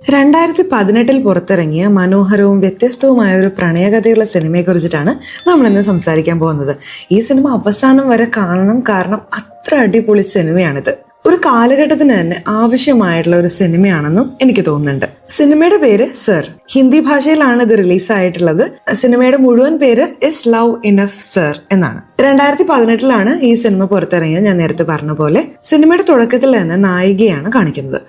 2018 പുറത്തിറങ്ങിയ മനോഹരവും വ്യത്യസ്തവുമായ ഒരു പ്രണയകഥയുള്ള സിനിമയെ കുറിച്ചിട്ടാണ് നമ്മൾ ഇന്ന് സംസാരിക്കാൻ പോകുന്നത്. ഈ സിനിമ അവസാനം വരെ കാണണം, കാരണം അത്ര അടിപൊളി സിനിമയാണിത്. ഒരു കാലഘട്ടത്തിന് തന്നെ ആവശ്യമായിട്ടുള്ള ഒരു സിനിമയാണെന്നും എനിക്ക് തോന്നുന്നുണ്ട്. സിനിമയുടെ പേര് സർ. ഹിന്ദി ഭാഷയിലാണ് ഇത് റിലീസായിട്ടുള്ളത്. സിനിമയുടെ മുഴുവൻ പേര് ഇസ് ലവ് ഇനഫ് സർ എന്നാണ്. 2018 ഈ സിനിമ പുറത്തിറങ്ങിയത്. ഞാൻ നേരത്തെ പറഞ്ഞ പോലെ സിനിമയുടെ തുടക്കത്തിൽ തന്നെ നായികയാണ് കാണിക്കുന്നത്.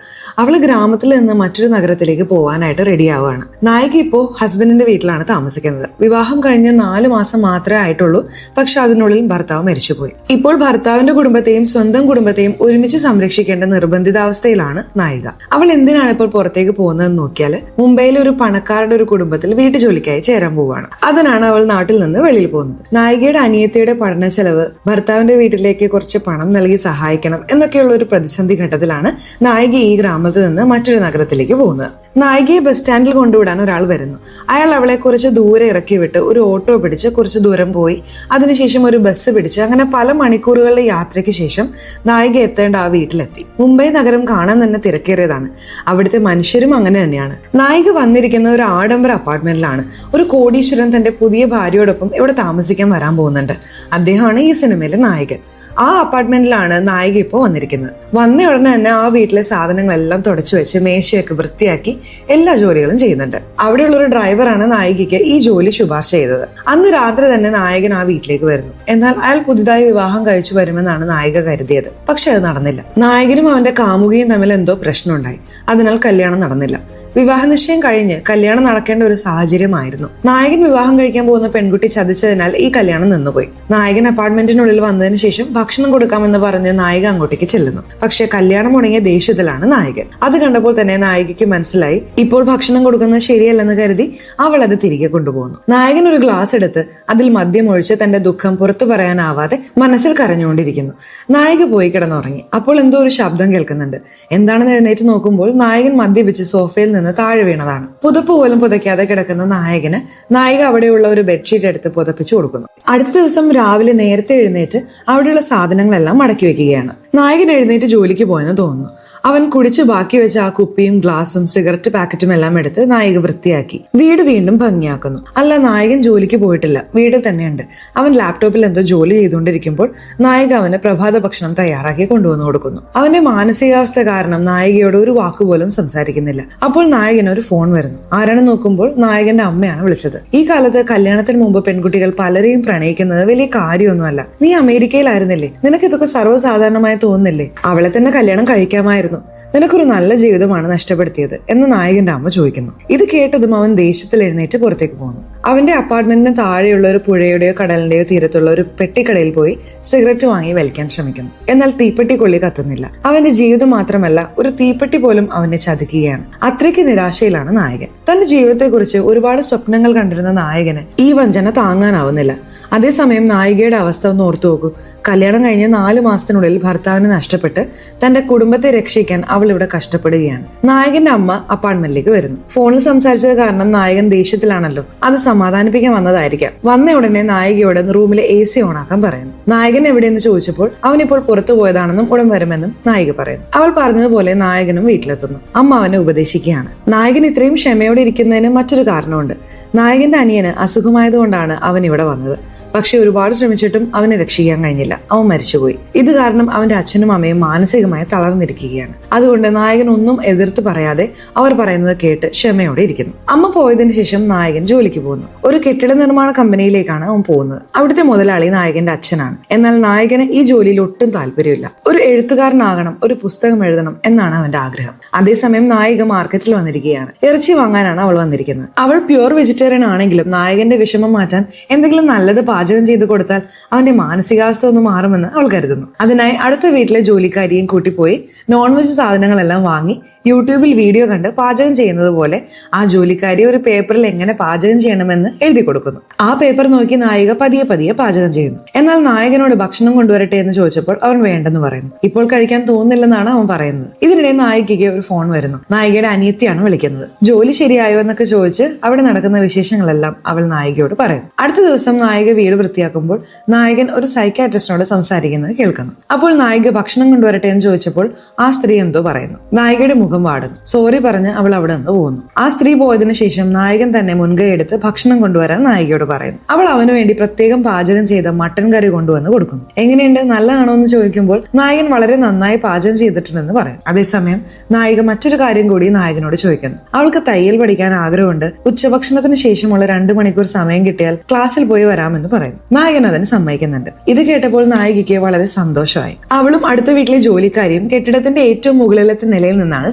അവള് ഗ്രാമത്തിൽ നിന്ന് മറ്റൊരു നഗരത്തിലേക്ക് പോകാനായിട്ട് റെഡി ആവുകയാണ്. നായിക ഇപ്പോ ഹസ്ബൻഡിന്റെ വീട്ടിലാണ് താമസിക്കുന്നത്. വിവാഹം കഴിഞ്ഞ് 4 മാസം മാത്രമേ ആയിട്ടുള്ളൂ. പക്ഷെ അതിനുള്ളിൽ ഭർത്താവ് മരിച്ചുപോയി. ഇപ്പോൾ ഭർത്താവിന്റെ കുടുംബത്തെയും സ്വന്തം കുടുംബത്തെയും ഒരുമിച്ച് സംരക്ഷിക്കേണ്ട നിർബന്ധിതാവസ്ഥയിലാണ് നായിക. അവൾ എന്തിനാണ് ഇപ്പോൾ പുറത്തേക്ക് പോകുന്നതെന്ന് നോക്കിയാൽ, മുംബൈയിലെ ഒരു പണക്കാരുടെ ഒരു കുടുംബത്തിൽ വീട്ടുജോലിക്കായി ചേരാൻ പോവുകയാണ്. അതിനാണ് അവൾ നാട്ടിൽ നിന്ന് വെളിയിൽ പോകുന്നത്. നായികയുടെ അനിയത്തിയുടെ പഠന ചെലവ്, ഭർത്താവിന്റെ വീട്ടിലേക്ക് കുറച്ച് പണം നൽകി സഹായിക്കണം എന്നൊക്കെയുള്ള ഒരു പ്രതിസന്ധി ഘട്ടത്തിലാണ് നായിക ഈ ഗ്രാമത്തിൽ നിന്ന് മറ്റൊരു നഗരത്തിലേക്ക് പോകുന്നത്. നായികയെ ബസ് സ്റ്റാൻഡിൽ കൊണ്ടുവിടാൻ ഒരാൾ വരുന്നു. അയാൾ അവളെ കുറച്ച് ദൂരെ ഇറക്കി വിട്ട് ഒരു ഓട്ടോ പിടിച്ച് കുറച്ച് ദൂരം പോയി, അതിനുശേഷം ഒരു ബസ് പിടിച്ച്, അങ്ങനെ പല മണിക്കൂറുകളുടെ യാത്രയ്ക്ക് ശേഷം നായിക എത്തേണ്ട ആ വീട്ടിലെത്തി. മുംബൈ നഗരം കാണാൻ തന്നെ തിരക്കേറിയതാണ്. അവിടുത്തെ മനുഷ്യരും അങ്ങനെ തന്നെയാണ്. നായിക വന്നിരിക്കുന്ന ഒരു ആഡംബര അപ്പാർട്ട്മെന്റിലാണ്. ഒരു കോടീശ്വരൻ തന്റെ പുതിയ ഭാര്യയോടൊപ്പം ഇവിടെ താമസിക്കാൻ വരാൻ പോകുന്നുണ്ട്. അദ്ദേഹമാണ് ഈ സിനിമയിലെ നായകൻ. ആ അപ്പാർട്ട്മെന്റിലാണ് നായിക ഇപ്പോൾ വന്നിരിക്കുന്നത്. വന്ന ഉടനെ തന്നെ ആ വീട്ടിലെ സാധനങ്ങളെല്ലാം തുടച്ചു വെച്ച് മേശയൊക്കെ വൃത്തിയാക്കി എല്ലാ ജോലികളും ചെയ്യുന്നുണ്ട്. അവിടെയുള്ള ഒരു ഡ്രൈവറാണ് നായികയ്ക്ക് ഈ ജോലി ശുപാർശ ചെയ്തത്. അന്ന് രാത്രി തന്നെ നായകൻ ആ വീട്ടിലേക്ക് വരുന്നു. എന്നാൽ അയാൾ പുതുതായി വിവാഹം കഴിച്ചു വരുമെന്നാണ് നായിക കരുതിയത്. പക്ഷെ അത് നടന്നില്ല. നായകനും അവന്റെ കാമുകിയും തമ്മിൽ എന്തോ പ്രശ്നമുണ്ടായി. അതിനാൽ കല്യാണം നടന്നില്ല. വിവാഹ നിശ്ചയം കഴിഞ്ഞ് കല്യാണം നടക്കേണ്ട ഒരു സാഹചര്യമായിരുന്നു. നായകൻ വിവാഹം കഴിക്കാൻ പോകുന്ന പെൺകുട്ടി ചതിച്ചതിനാൽ ഈ കല്യാണം നിന്നുപോയി. നായകൻ അപ്പാർട്ട്മെന്റിനുള്ളിൽ വന്നതിന് ശേഷം ഭക്ഷണം കൊടുക്കാമെന്ന് പറഞ്ഞ് നായിക അങ്ങോട്ടേക്ക് ചെല്ലുന്നു. പക്ഷെ കല്യാണം മുടങ്ങിയ ദേഷ്യത്തിലാണ് നായകൻ. അത് കണ്ടപ്പോൾ തന്നെ നായികയ്ക്ക് മനസ്സിലായി ഇപ്പോൾ ഭക്ഷണം കൊടുക്കുന്നത് ശരിയല്ലെന്ന് കരുതി അവൾ അത് തിരികെ കൊണ്ടുപോകുന്നു. നായകൻ ഒരു ഗ്ലാസ് എടുത്ത് അതിൽ മദ്യം ഒഴിച്ച് തന്റെ ദുഃഖം പുറത്തു പറയാനാവാതെ മനസ്സിൽ കരഞ്ഞുകൊണ്ടിരിക്കുന്നു. നായിക പോയി കിടന്നുറങ്ങി. അപ്പോൾ എന്തോ ഒരു ശബ്ദം കേൾക്കുന്നുണ്ട്. എന്താണെന്ന് എഴുന്നേറ്റ് നോക്കുമ്പോൾ നായകൻ മദ്യപിച്ച് സോഫയിൽ നിന്ന് താഴെ വീണതാണ്. പുതപ്പ് പോലും പുതയ്ക്കാതെ കിടക്കുന്ന നായകന് നായിക അവിടെയുള്ള ഒരു ബെഡ്ഷീറ്റ് എടുത്ത് പുതപ്പിച്ചു കൊടുക്കുന്നു. അടുത്ത ദിവസം രാവിലെ നേരത്തെ എഴുന്നേറ്റ് അവിടെയുള്ള സാധനങ്ങളെല്ലാം മടക്കി വെക്കുകയാണ്. നായകൻ എഴുന്നേറ്റ് ജോലിക്ക് പോയെന്ന് തോന്നുന്നു. അവൻ കുടിച്ച് ബാക്കി വെച്ച ആ കുപ്പിയും ഗ്ലാസും സിഗരറ്റ് പാക്കറ്റും എല്ലാം എടുത്ത് നായിക വൃത്തിയാക്കി വീട് വീണ്ടും ഭംഗിയാക്കുന്നു. അല്ല, നായകൻ ജോലിക്ക് പോയിട്ടില്ല, വീട്ടിൽ തന്നെയുണ്ട്. അവൻ ലാപ്ടോപ്പിൽ എന്തോ ജോലി ചെയ്തുകൊണ്ടിരിക്കുമ്പോൾ നായിക അവന് പ്രഭാത ഭക്ഷണം തയ്യാറാക്കി കൊണ്ടുവന്നു കൊടുക്കുന്നു. അവന്റെ മാനസികാവസ്ഥ കാരണം നായികയോട് ഒരു വാക്കുപോലും സംസാരിക്കുന്നില്ല. അപ്പോൾ നായകന് ഒരു ഫോൺ വരുന്നു. ആരാണ് നോക്കുമ്പോൾ നായകന്റെ അമ്മയാണ് വിളിച്ചത്. ഈ കാലത്ത് കല്യാണത്തിന് മുമ്പ് പെൺകുട്ടികൾ പലരെയും പ്രണയിക്കുന്നത് വലിയ കാര്യമൊന്നുമല്ല. നീ അമേരിക്കയിലായിരുന്നില്ലേ, നിനക്ക് ഇതൊക്കെ സർവ്വസാധാരണമായി തോന്നുന്നില്ലേ? അവളെ തന്നെ കല്യാണം കഴിക്കാമായിരുന്നു. നിനക്കൊരു നല്ല ജീവിതമാണ് നഷ്ടപ്പെടുത്തിയത് എന്ന് നായകന്റെ അമ്മ ചോദിക്കുന്നു. ഇത് കേട്ടതും അവൻ ദേഷ്യത്തിൽ എഴുന്നേറ്റ് പുറത്തേക്ക് പോകുന്നു. അവന്റെ അപ്പാർട്ട്മെന്റിന് താഴെയുള്ള ഒരു പുഴയുടെയോ കടലിന്റെയോ തീരത്തുള്ള ഒരു പെട്ടിക്കടയിൽ പോയി സിഗരറ്റ് വാങ്ങി വലിക്കാൻ ശ്രമിക്കുന്നു. എന്നാൽ തീപ്പെട്ടി കൊള്ളി കത്തുന്നില്ല. അവന്റെ ജീവിതം മാത്രമല്ല, ഒരു തീപ്പെട്ടി പോലും അവനെ ചതിക്കുകയാണ്. അത്രയ്ക്ക് നിരാശയിലാണ് നായകൻ. തന്റെ ജീവിതത്തെക്കുറിച്ച് ഒരുപാട് സ്വപ്നങ്ങൾ കണ്ടിരുന്ന നായകന് ഈ വഞ്ചന താങ്ങാനാവുന്നില്ല. അതേസമയം നായികയുടെ അവസ്ഥ ഒന്ന് ഓർത്തു നോക്കൂ. കല്യാണം കഴിഞ്ഞ് 4 മാസത്തിനുള്ളിൽ ഭർത്താവിനെ നഷ്ടപ്പെട്ട് തന്റെ കുടുംബത്തെ രക്ഷിക്കാൻ അവൾ ഇവിടെ കഷ്ടപ്പെടുകയാണ്. നായകന്റെ അമ്മ അപ്പാർട്ട്മെന്റിലേക്ക് വരുന്നു. ഫോണിൽ സംസാരിച്ചത് കാരണം നായകൻ ദേഷ്യത്തിലാണല്ലോ, അത് സമാധാനിപ്പിക്കാൻ വന്നതായിരിക്കാം. വന്ന ഉടനെ നായികയോട് റൂമിലെ AC ഓണാക്കാൻ പറയുന്നു. നായകൻ എവിടെയെന്ന് ചോദിച്ചപ്പോൾ അവനിപ്പോൾ പുറത്തു പോയതാണെന്നും ഉടൻ വരുമെന്നും നായിക പറയുന്നു. അവൾ പറഞ്ഞതുപോലെ നായകനും വീട്ടിലെത്തുന്നു. അമ്മ അവനെ ഉപദേശിക്കുകയാണ്. നായകൻ ഇത്രയും ക്ഷമയോടെ ഇരിക്കുന്നതിന് മറ്റൊരു കാരണമുണ്ട്. നായകന്റെ അനിയന് അസുഖമായതുകൊണ്ടാണ് അവൻ ഇവിടെ വന്നത്. പക്ഷെ ഒരുപാട് ശ്രമിച്ചിട്ടും അവനെ രക്ഷിക്കാൻ കഴിഞ്ഞില്ല. അവൻ മരിച്ചുപോയി. ഇത് കാരണം അവന്റെ അച്ഛനും അമ്മയും മാനസികമായി തളർന്നിരിക്കുകയാണ്. അതുകൊണ്ട് നായകൻ ഒന്നും എതിർത്ത് പറയാതെ അവർ പറയുന്നത് കേട്ട് ക്ഷമയോടെ ഇരിക്കുന്നു. അമ്മ പോയതിനു ശേഷം നായകൻ ജോലിക്ക് പോകുന്നു. ഒരു കെട്ടിട നിർമ്മാണ കമ്പനിയിലേക്കാണ് അവൻ പോകുന്നത്. അവിടുത്തെ മുതലാളി നായകന്റെ അച്ഛനാണ്. എന്നാൽ നായകന് ഈ ജോലിയിൽ ഒട്ടും താല്പര്യമില്ല. ഒരു എഴുത്തുകാരനാകണം, ഒരു പുസ്തകം എഴുതണം എന്നാണ് അവന്റെ ആഗ്രഹം. അതേസമയം നായിക മാർക്കറ്റിൽ വന്നിരിക്കുകയാണ്. ഇറച്ചി വാങ്ങാനാണ് അവൾ വന്നിരിക്കുന്നത്. അവൾ പ്യൂർ വെജിറ്റേറിയൻ ആണെങ്കിലും നായകന്റെ വിഷമം മാറ്റാൻ എന്തെങ്കിലും നല്ലത് പാചകം ചെയ്ത് കൊടുത്താൽ അവന്റെ മാനസികാവസ്ഥ ഒന്ന് മാറുമെന്ന് അവൾ കരുതുന്നു. അതിനായി അടുത്ത വീട്ടിലെ ജോലിക്കാരിയും കൂട്ടിപ്പോയി നോൺ വെജ് സാധനങ്ങളെല്ലാം വാങ്ങി യൂട്യൂബിൽ വീഡിയോ കണ്ട് പാചകം ചെയ്യുന്നത് പോലെ ആ ജോലിക്കാരി ഒരു പേപ്പറിൽ എങ്ങനെ പാചകം ചെയ്യണമെന്ന് എഴുതി കൊടുക്കുന്നു. ആ പേപ്പർ നോക്കി നായിക പതിയെ പതിയെ പാചകം ചെയ്യുന്നു. എന്നാൽ നായകനോട് ഭക്ഷണം കൊണ്ടുവരട്ടെ എന്ന് ചോദിച്ചപ്പോൾ അവൻ വേണ്ടെന്ന് പറയുന്നു. ഇപ്പോൾ കഴിക്കാൻ തോന്നുന്നില്ലെന്നാണ് അവൻ പറയുന്നത്. ഇതിനിടെ നായികയ്ക്ക് ഒരു ഫോൺ വരുന്നു. നായികയുടെ അനിയത്തിയാണ് വിളിക്കുന്നത്. ജോലി ശരിയായോ എന്നൊക്കെ ചോദിച്ച് അവിടെ നടക്കുന്ന വിശേഷങ്ങളെല്ലാം അവൾ നായികയോട് പറയുന്നു. അടുത്ത ദിവസം നായിക വീട് വീട് വൃത്തിയാക്കുമ്പോൾ നായകൻ ഒരു സൈക്കാട്രിസ്റ്റിനോട് സംസാരിക്കുന്നത് കേൾക്കുന്നു. അപ്പോൾ നായിക ഭക്ഷണം കൊണ്ടുവരട്ടെ എന്ന് ചോദിച്ചപ്പോൾ ആ സ്ത്രീ എന്തോ പറയുന്നു. നായികയുടെ മുഖം വാടുന്നു. സോറി പറഞ്ഞ് അവൾ അവിടെ നിന്ന് പോകുന്നു. ആ സ്ത്രീ പോയതിനു ശേഷം നായകൻ തന്നെ മുൻകൈ എടുത്ത് ഭക്ഷണം കൊണ്ടുവരാൻ നായികയോട് പറയുന്നു. അവൾ അവന് വേണ്ടി പ്രത്യേകം പാചകം ചെയ്ത മട്ടൻ കറി കൊണ്ടുവന്ന് കൊടുക്കുന്നു. എങ്ങനെയുണ്ട്, നല്ലതാണോ എന്ന് ചോദിക്കുമ്പോൾ നായകൻ വളരെ നന്നായി പാചകം ചെയ്തിട്ടുണ്ടെന്ന് പറയും. അതേസമയം നായിക മറ്റൊരു കാര്യം കൂടി നായകനോട് ചോദിക്കുന്നു. അവൾക്ക് തയ്യൽ പഠിക്കാൻ ആഗ്രഹമുണ്ട്. ഉച്ചഭക്ഷണത്തിന് ശേഷമുള്ള 2 മണിക്കൂർ സമയം കിട്ടിയാൽ ക്ലാസ്സിൽ പോയി വരാമെന്ന് പറയുന്നു. നായകൻ അതിന് സമ്മതിക്കുന്നുണ്ട്. ഇത് കേട്ടപ്പോൾ നായികയ്ക്ക് വളരെ സന്തോഷമായി. അവളും അടുത്ത വീട്ടിലെ ജോലിക്കാരിയും കെട്ടിടത്തിന്റെ ഏറ്റവും മുകളിലത്തെ നിലയിൽ നിന്നാണ്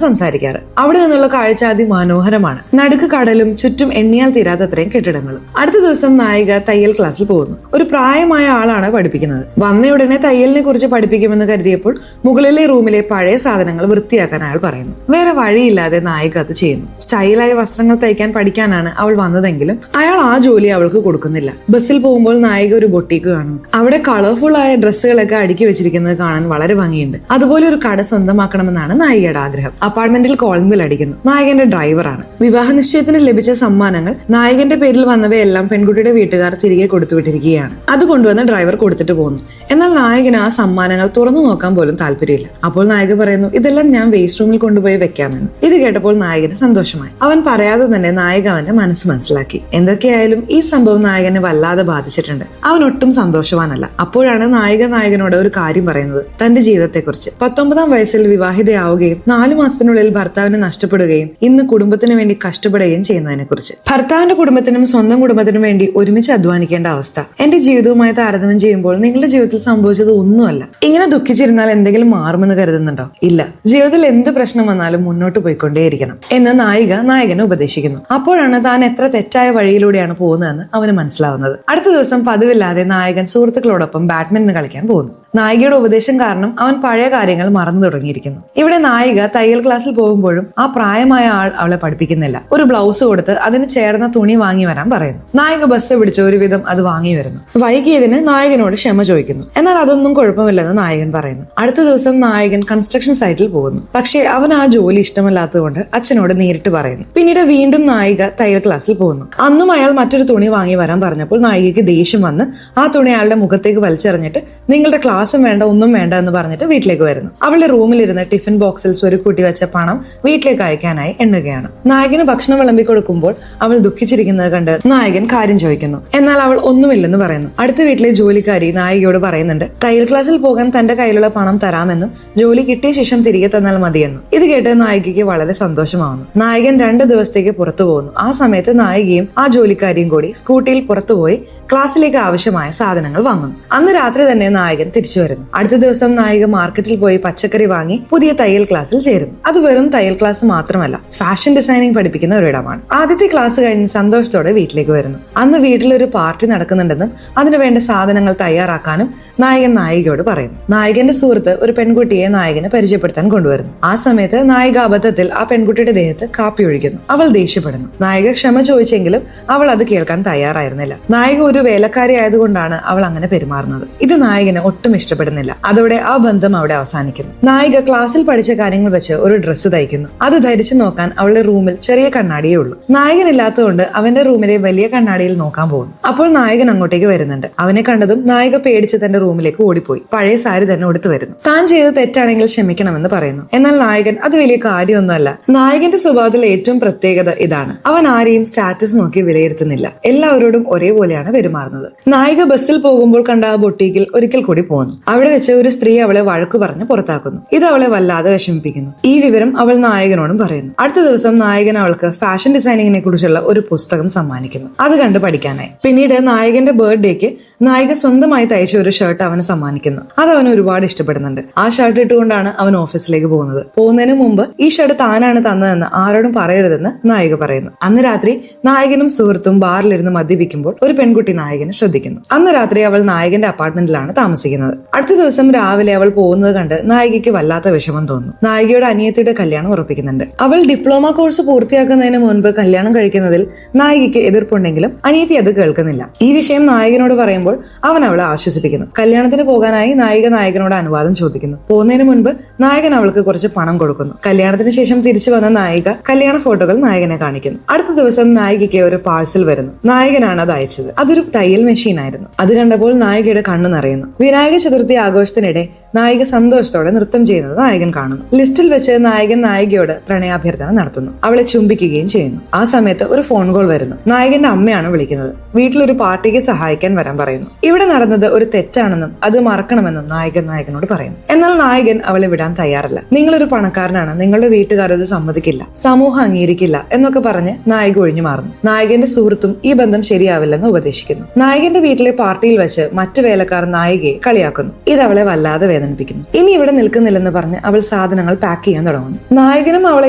സംസാരിക്കാറ്. അവിടെ നിന്നുള്ള കാഴ്ച അതിമനോഹരമാണ്. നടുക്ക് കടലും ചുറ്റും എണ്ണിയാൽ തീരാത്തത്രയും കെട്ടിടങ്ങളും. അടുത്ത ദിവസം നായിക തയ്യൽ ക്ലാസ്സിൽ പോകുന്നു. ഒരു പ്രായമായ ആളാണ് പഠിപ്പിക്കുന്നത്. വന്ന ഉടനെ തയ്യലിനെ കുറിച്ച് പഠിപ്പിക്കുമെന്ന് കരുതിയപ്പോൾ മുകളിലെ റൂമിലെ പഴയ സാധനങ്ങൾ വൃത്തിയാക്കാൻ അയാൾ പറയുന്നു. വേറെ വഴിയില്ലാതെ നായിക അത് ചെയ്യുന്നു. സ്റ്റൈലായ വസ്ത്രങ്ങൾ തയ്ക്കാൻ പഠിക്കാനാണ് അവൾ വന്നതെങ്കിലും അയാൾ ആ ജോലി അവൾക്ക് കൊടുക്കുന്നില്ല. ബസ്സിൽ പോകുമ്പോൾ നായിക ഒരു ബൊട്ടീക്ക് കാണുന്നു. അവിടെ കളർഫുൾ ആയ ഡ്രസ്സുകളൊക്കെ അടുക്കി വെച്ചിരിക്കുന്നത് കാണാൻ വളരെ ഭംഗിയുണ്ട്. അതുപോലെ ഒരു കട സ്വന്തമാക്കണമെന്നാണ് നായികയുടെ ആഗ്രഹം. അപ്പാർട്ട്മെന്റിൽ കോളിംഗ് ബെൽ അടിക്കുന്നു. നായകന്റെ ഡ്രൈവറാണ്. വിവാഹ നിശ്ചയത്തിന് ലഭിച്ച സമ്മാനങ്ങൾ നായകന്റെ പേരിൽ വന്നവയെല്ലാം പെൺകുട്ടിയുടെ വീട്ടുകാർ തിരികെ കൊടുത്തുവിട്ടിരിക്കുകയാണ്. അത് കൊണ്ടുവന്ന് ഡ്രൈവർ കൊടുത്തിട്ട് പോകുന്നു. എന്നാൽ നായകന് ആ സമ്മാനങ്ങൾ തുറന്നു നോക്കാൻ പോലും താല്പര്യമില്ല. അപ്പോൾ നായിക പറയുന്നു, ഇതെല്ലാം ഞാൻ വേസ്റ്റ് റൂമിൽ കൊണ്ടുപോയി വെക്കാമെന്ന്. ഇത് കേട്ടപ്പോൾ നായകന് സന്തോഷമായി. അവൻ പറയാതെ തന്നെ നായിക അവന്റെ മനസ്സ് മനസ്സിലാക്കി. എന്തൊക്കെയായാലും ഈ സംഭവം നായകനെ വല്ലാതെ ബാധിച്ചിട്ടുണ്ട്. അവൻ ഒട്ടും സന്തോഷവാനല്ല. അപ്പോഴാണ് നായകനോട് ഒരു കാര്യം പറയുന്നത്, തന്റെ ജീവിതത്തെക്കുറിച്ച്. 19-ാം വയസ്സിൽ വിവാഹിതയാവുകയും 4 മാസത്തിനുള്ളിൽ ഭർത്താവിനെ നഷ്ടപ്പെടുകയും ഇന്ന് കുടുംബത്തിന് വേണ്ടി കഷ്ടപ്പെടുകയും ചെയ്യുന്നതിനെ കുറിച്ച്. ഭർത്താവിന്റെ കുടുംബത്തിനും സ്വന്തം കുടുംബത്തിനും വേണ്ടി ഒരുമിച്ച് അധ്വാനിക്കേണ്ട അവസ്ഥ എന്റെ ജീവിതവുമായി താരതമ്യം ചെയ്യുമ്പോൾ നിങ്ങളുടെ ജീവിതത്തിൽ സംഭവിച്ചത് ഒന്നുമല്ല. ഇങ്ങനെ ദുഃഖിച്ചിരുന്നാൽ എന്തെങ്കിലും മാറുമെന്ന് കരുതുന്നുണ്ടോ? ഇല്ല. ജീവിതത്തിൽ എന്ത് പ്രശ്നം വന്നാലും മുന്നോട്ട് പോയിക്കൊണ്ടേയിരിക്കണം എന്ന് നായകനെ ഉപദേശിക്കുന്നു. അപ്പോഴാണ് താൻ എത്ര തെറ്റായ വഴിയിലൂടെയാണ് പോകുന്നതെന്ന് അവന് മനസ്സിലാവുന്നത്. അടുത്ത ദിവസം പതിവില്ലാതെ നായകൻ സുഹൃത്തുക്കളോടൊപ്പം ബാഡ്മിന്റൺ കളിക്കാൻ പോകുന്നു. നായികയുടെ ഉപദേശം കാരണം അവൻ പഴയ കാര്യങ്ങൾ മറന്നു തുടങ്ങിയിരിക്കുന്നു. ഇവിടെ നായിക തയ്യൽ ക്ലാസ്സിൽ പോകുമ്പോഴും ആ പ്രായമായ ആൾ അവളെ പഠിപ്പിക്കുന്നില്ല. ഒരു ബ്ലൗസ് കൊടുത്ത് അതിന് ചേർന്ന തുണി വാങ്ങി വരാൻ പറയുന്നു. നായിക ബസ് പിടിച്ച് ഒരുവിധം അത് വാങ്ങി വരുന്നു. വൈകിയതിന് നായകനോട് ക്ഷമ ചോദിക്കുന്നു. എന്നാൽ അതൊന്നും കുഴപ്പമില്ലെന്ന് നായകൻ പറയുന്നു. അടുത്ത ദിവസം നായകൻ കൺസ്ട്രക്ഷൻ സൈറ്റിൽ പോകുന്നു. പക്ഷേ അവൻ ആ ജോലി ഇഷ്ടമല്ലാത്തതുകൊണ്ട് അച്ഛനോട് നേരിട്ട് പറയുന്നു. പിന്നീട് വീണ്ടും നായിക തയ്യൽ ക്ലാസ്സിൽ പോകുന്നു. അന്നും അയാൾ മറ്റൊരു തുണി വാങ്ങി വരാൻ പറഞ്ഞപ്പോൾ നായികയ്ക്ക് ദേഷ്യം വന്ന് ആ തുണി അയാളുടെ മുഖത്തേക്ക് വലിച്ചെറിഞ്ഞിട്ട് നിങ്ങളുടെ ക്ലാസ്സും വേണ്ട ഒന്നും വേണ്ട എന്ന് പറഞ്ഞിട്ട് വീട്ടിലേക്ക് വരുന്നു. അവളുടെ റൂമിലിരുന്ന് ടിഫിൻ ബോക്സിൽ സ്വരുക്കൂട്ടി വെച്ച പണം വീട്ടിലേക്ക് അയക്കാനായി എണ്ണുകയാണ്. നായകന് ഭക്ഷണം വിളമ്പി കൊടുക്കുമ്പോൾ അവൾ ദുഃഖിച്ചിരിക്കുന്നത് കണ്ട് നായകൻ കാര്യം ചോദിക്കുന്നു. എന്നാൽ അവൾ ഒന്നുമില്ലെന്ന് പറയുന്നു. അടുത്ത വീട്ടിലെ ജോലിക്കാരി നായികയോട് പറയുന്നുണ്ട്, തയ്യൽ ക്ലാസ്സിൽ പോകാൻ തന്റെ കയ്യിലുള്ള പണം തരാമെന്നും ജോലി കിട്ടിയ ശേഷം തിരികെ തന്നാൽ മതിയെന്നും. ഇത് കേട്ട് നായികയ്ക്ക് വളരെ സന്തോഷമാവുന്നു. നായകൻ 2 ദിവസത്തേക്ക് പുറത്തു പോകുന്നു. ആ സമയത്ത് നായികയും ആ ജോലിക്കാരിയും കൂടി സ്കൂട്ടിയിൽ പുറത്തുപോയി ക്ലാസ്സിലേക്ക് ആവശ്യമായ സാധനങ്ങൾ വാങ്ങുന്നു. അന്ന് രാത്രി തന്നെ നായകൻ തിരിച്ചു വരുന്നു. അടുത്ത ദിവസം നായിക മാർക്കറ്റിൽ പോയി പച്ചക്കറി വാങ്ങി പുതിയ തയ്യൽ ക്ലാസ്സിൽ ചേരുന്നു. അത് വെറും തയ്യൽ ക്ലാസ് മാത്രമല്ല, ഫാഷൻ ഡിസൈനിങ് പഠിപ്പിക്കുന്ന ഒരിടമാണ്. ആദ്യത്തെ ക്ലാസ് കഴിഞ്ഞ് സന്തോഷത്തോടെ വീട്ടിലേക്ക് വരുന്നു. അന്ന് വീട്ടിലൊരു പാർട്ടി നടക്കുന്നുണ്ടെന്നും അതിനു വേണ്ട സാധനങ്ങൾ തയ്യാറാക്കാനും നായകൻ നായികയോട് പറയുന്നു. നായകന്റെ സുഹൃത്ത് ഒരു പെൺകുട്ടിയെ നായകന് പരിചയപ്പെടുത്താൻ കൊണ്ടുവരുന്നു. ആ സമയത്ത് നായിക അബദ്ധത്തിൽ ആ പെൺകുട്ടിയുടെ ദേഹത്ത് കാപ്പി ഒഴിക്കുന്നു. അവൾ ദേഷ്യപ്പെടുന്നു. നായിക ക്ഷമ ചോദിച്ചെങ്കിലും അവൾ അത് കേൾക്കാൻ തയ്യാറായിരുന്നില്ല. നായിക ഒരു വേലക്കാരി ആയതുകൊണ്ടാണ് അവൾ അങ്ങനെ പെരുമാറുന്നത്. ഇത് നായകന് ഒട്ടും ഇഷ്ടപ്പെടുന്നില്ല. അതോടെ ആ ബന്ധം അവിടെ അവസാനിക്കുന്നു. നായിക ക്ലാസ്സിൽ പഠിച്ച കാര്യങ്ങൾ വെച്ച് ഒരു ഡ്രസ്സ് തയ്ക്കുന്നു. അത് ധരിച്ചു നോക്കാൻ അവളുടെ റൂമിൽ ചെറിയ കണ്ണാടിയേ ഉള്ളൂ. നായകനില്ലാത്തതുകൊണ്ട് അവന്റെ റൂമിലെ വലിയ കണ്ണാടിയിൽ നോക്കാൻ പോകുന്നു. അപ്പോൾ നായകൻ അങ്ങോട്ടേക്ക് വരുന്നുണ്ട്. അവനെ കണ്ടതും നായിക പേടിച്ച് തന്റെ റൂമിലേക്ക് ഓടിപ്പോയി പഴയ സാരി തന്നെ ഉടുത്തു വരുന്നു. താൻ ചെയ്ത് തെറ്റാണെങ്കിൽ ക്ഷമിക്കണമെന്ന് പറയുന്നു. എന്നാൽ നായകൻ അത് വലിയ കാര്യമൊന്നുമല്ല. നായകന്റെ സ്വഭാവത്തിൽ ഏറ്റവും പ്രത്യേകത ഇതാണ്, അവൻ ആരെയും സ്റ്റാറ്റസ് നോക്കി വിലയിരുത്തുന്നില്ല. എല്ലാവരോടും ഒരേപോലെയാണ് പെരുമാറുന്നത്. നായിക ബസ്സിൽ പോകുമ്പോൾ കണ്ട ആ ബൊട്ടീക്കിൽ ഒരിക്കൽ കൂടി പോകുന്നു. അവിടെ വെച്ച് ഒരു സ്ത്രീ അവളെ വഴക്കു പറഞ്ഞ് പുറത്താക്കുന്നു. ഇത് അവളെ വല്ലാതെ വിഷമിപ്പിക്കുന്നു. ഈ വിവരം അവൾ നായകനോടും പറയുന്നു. അടുത്ത ദിവസം നായകൻ അവൾക്ക് ഫാഷൻ ഡിസൈനിങ്ങിനെ കുറിച്ചുള്ള ഒരു പുസ്തകം സമ്മാനിക്കുന്നു. അത് കണ്ട് പഠിക്കാനായി. പിന്നീട് നായകന്റെ ബർത്ത്ഡേക്ക് നായിക സ്വന്തമായി തയ്ച്ച ഒരു ഷർട്ട് അവന് സമ്മാനിക്കുന്നു. അത് അവന് ഒരുപാട് ഇഷ്ടപ്പെടുന്നുണ്ട്. ആ ഷർട്ട് ഇട്ടുകൊണ്ടാണ് അവൻ ഓഫീസിലേക്ക് പോകുന്നത്. പോകുന്നതിന് മുമ്പ് ഈ ഷർട്ട് താനാണ് തന്നതെന്ന് ആരോടും പറയരുതെന്ന് നായിക പറയുന്നു. അന്ന് രാത്രി നായകനും സുഹൃത്തും ബാറിലിരുന്ന് മദ്യപിക്കുമ്പോൾ ഒരു പെൺകുട്ടി നായകനെ ശ്രദ്ധിക്കുന്നു. അന്ന് രാത്രി അവൾ നായകന്റെ അപ്പാർട്ട്മെന്റിലാണ് താമസിക്കുന്നത്. അടുത്ത ദിവസം രാവിലെ അവൾ പോകുന്നത് കണ്ട് നായികയ്ക്ക് വല്ലാത്ത വിഷമം തോന്നുന്നു. നായികയുടെ അനിയത്തിയുടെ കല്യാണം ഉറപ്പിക്കുന്നുണ്ട്. അവൾ ഡിപ്ലോമ കോഴ്സ് പൂർത്തിയാക്കുന്നതിന് മുൻപ് കല്യാണം കഴിക്കുന്നതിൽ നായികയ്ക്ക് എതിർപ്പുണ്ടെങ്കിലും അനിയത്തി അത് കേൾക്കുന്നില്ല. ഈ വിഷയം നായകനോട് പറയുമ്പോൾ അവൻ അവളെ ആശ്വസിപ്പിക്കുന്നു. കല്യാണത്തിന് പോകാനായി നായകനോട് അനുവാദം ചോദിക്കുന്നു. പോകുന്നതിന് മുൻപ് നായകൻ അവൾക്ക് കുറച്ച് പണം കൊടുക്കുന്നു. കല്യാണത്തിന് ശേഷം തിരിച്ചു വന്ന നായിക കല്യാണ ഫോട്ടോകൾ നായകനെ കാണിക്കുന്നു. അടുത്ത ദിവസം നായികയ്ക്ക് ഒരു പാഴ്സൽ വരുന്നു. നായകനാണ് അത് അയച്ചത്. അതൊരു തയ്യൽ മെഷീൻ ആയിരുന്നു. അത് കണ്ടപ്പോൾ നായികയുടെ കണ്ണു നിറയുന്നു. വിനായക ചതുർത്ഥി ആഘോഷത്തിനിടെ നായിക സന്തോഷത്തോടെ നൃത്തം ചെയ്യുന്നത് നായകൻ കാണുന്നു. ലിഫ്റ്റിൽ വെച്ച് നായകൻ നായികയോട് പ്രണയാഭ്യർത്ഥന നടത്തുന്നു. അവളെ ചുംബിക്കുകയും ചെയ്യുന്നു. ആ സമയത്ത് ഒരു ഫോൺ കോൾ വരുന്നു. നായകന്റെ അമ്മയാണ് വിളിക്കുന്നത്. വീട്ടിലൊരു പാർട്ടിക്ക് സഹായിക്കാൻ വരാൻ പറയുന്നു. ഇവിടെ നടന്നത് ഒരു തെറ്റാണെന്നും അത് മറക്കണമെന്നും നായകനോട് പറയുന്നു. എന്നാൽ നായകൻ അവളെ വിടാൻ തയ്യാറല്ല. നിങ്ങളൊരു പണക്കാരനാണ്, നിങ്ങളുടെ വീട്ടുകാർ അത് സമ്മതിക്കില്ല, സമൂഹം അംഗീകരിക്കില്ല എന്നൊക്കെ പറഞ്ഞ് നായിക ഒഴിഞ്ഞു മാറുന്നു. നായകന്റെ സുഹൃത്തും ഈ ബന്ധം ശരിയാവില്ലെന്ന് ഉപദേശിക്കുന്നു. നായകന്റെ വീട്ടിലെ പാർട്ടിയിൽ വെച്ച് മറ്റു വേലക്കാർ നായികയെ കളിയാക്കുന്നു. ഇത് അവളെ വല്ലാതെ വേദനിപ്പിക്കുന്നു. ഇനി ഇവിടെ നിൽക്കുന്നില്ലെന്ന് പറഞ്ഞ് അവൾ സാധനങ്ങൾ പാക്ക് ചെയ്യാൻ തുടങ്ങുന്നു. നായകനും അവളെ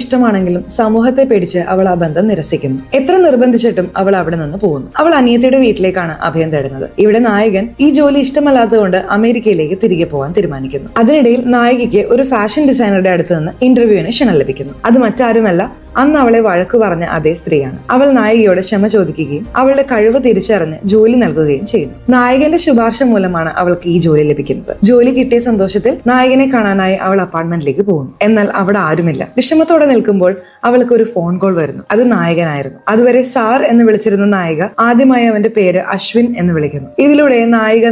ഇഷ്ടമാണെങ്കിലും സമൂഹത്തെ പേടിച്ച് അവൾ ആ ബന്ധം നിരസിക്കുന്നു. എത്ര നിർബന്ധിച്ചിട്ടും അവൾ അവിടെ നിന്ന് പോകുന്നു. അവൾ അനിയത്തിയുടെ വീട്ടിലേക്കാണ് അഭയം തേടുന്നത്. ഇവിടെ നായകൻ ഈ ജോലി ഇഷ്ടമല്ലാത്തതുകൊണ്ട് അമേരിക്കയിലേക്ക് തിരികെ പോകാൻ തീരുമാനിക്കുന്നു. അതിനിടയിൽ നായികയ്ക്ക് ഒരു ഫാഷൻ ഡിസൈനറുടെ അടുത്ത് നിന്ന് ഇന്റർവ്യൂവിന് ക്ഷണം ലഭിക്കുന്നു. അത് മറ്റാരുമല്ല, അന്ന് അവളെ വഴക്കു പറഞ്ഞ അതേ സ്ത്രീയാണ്. അവൾ നായികയോട് ക്ഷമ ചോദിക്കുകയും അവളുടെ കഴിവ് തിരിച്ചറിഞ്ഞ് ജോലി നൽകുകയും ചെയ്യുന്നു. നായകന്റെ ശുപാർശ മൂലമാണ് അവൾക്ക് ഈ ജോലി ലഭിക്കുന്നത്. ജോലി കിട്ടിയ സന്തോഷത്തിൽ നായകനെ കാണാനായി അവൾ അപ്പാർട്ട്മെന്റിലേക്ക് പോകുന്നു. എന്നാൽ അവിടെ ആരുമില്ല. വിഷമത്തോടെ നിൽക്കുമ്പോൾ അവൾക്ക് ഒരു ഫോൺ കോൾ വരുന്നു. അത് നായകനായിരുന്നു. അതുവരെ സാർ എന്ന് വിളിച്ചിരുന്ന നായിക ആദ്യമായി അവന്റെ പേര് അശ്വിൻ എന്ന് വിളിക്കുന്നു. ഇതിലൂടെ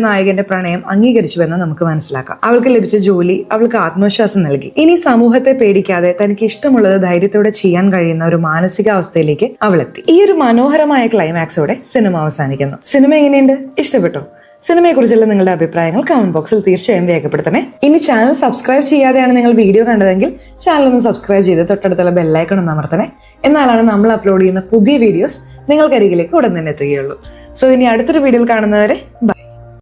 നായകന്റെ പ്രണയം അംഗീകരിച്ചുവെന്ന് നമുക്ക് മനസ്സിലാക്കാം. അവൾക്ക് ലഭിച്ച ജോലി അവൾക്ക് ആത്മവിശ്വാസം നൽകി. ഇനി സമൂഹത്തെ പേടിക്കാതെ തനിക്ക് ഇഷ്ടമുള്ളത് ധൈര്യത്തോടെ ചെയ്യാൻ കഴിയുന്ന ഒരു മാനസികാവസ്ഥയിലേക്ക് അവൾ എത്തി. ഈ ഒരു മനോഹരമായ ക്ലൈമാക്സോടെ സിനിമ അവസാനിക്കുന്നു. സിനിമ എങ്ങനെയുണ്ട്? ഇഷ്ടപ്പെട്ടോ? സിനിമയെ കുറിച്ചുള്ള നിങ്ങളുടെ അഭിപ്രായങ്ങൾ കമന്റ് ബോക്സിൽ തീർച്ചയായും രേഖപ്പെടുത്തണേ. ഇനി ചാനൽ സബ്സ്ക്രൈബ് ചെയ്യാതെയാണ് നിങ്ങൾ വീഡിയോ കണ്ടതെങ്കിൽ ചാനൽ ഒന്ന് സബ്സ്ക്രൈബ് ചെയ്ത് തൊട്ടടുത്തുള്ള ബെല്ലൈക്കൺ ഒന്ന് അമർത്തണേ. എന്നാലാണ് നമ്മൾ അപ്ലോഡ് ചെയ്യുന്ന പുതിയ വീഡിയോസ് നിങ്ങൾക്കരികിലേക്ക് ഉടൻ തന്നെ എത്തുകയുള്ളൂ. സോ ഇനി അടുത്തൊരു വീഡിയോയിൽ കാണുന്നവരെ ബൈ.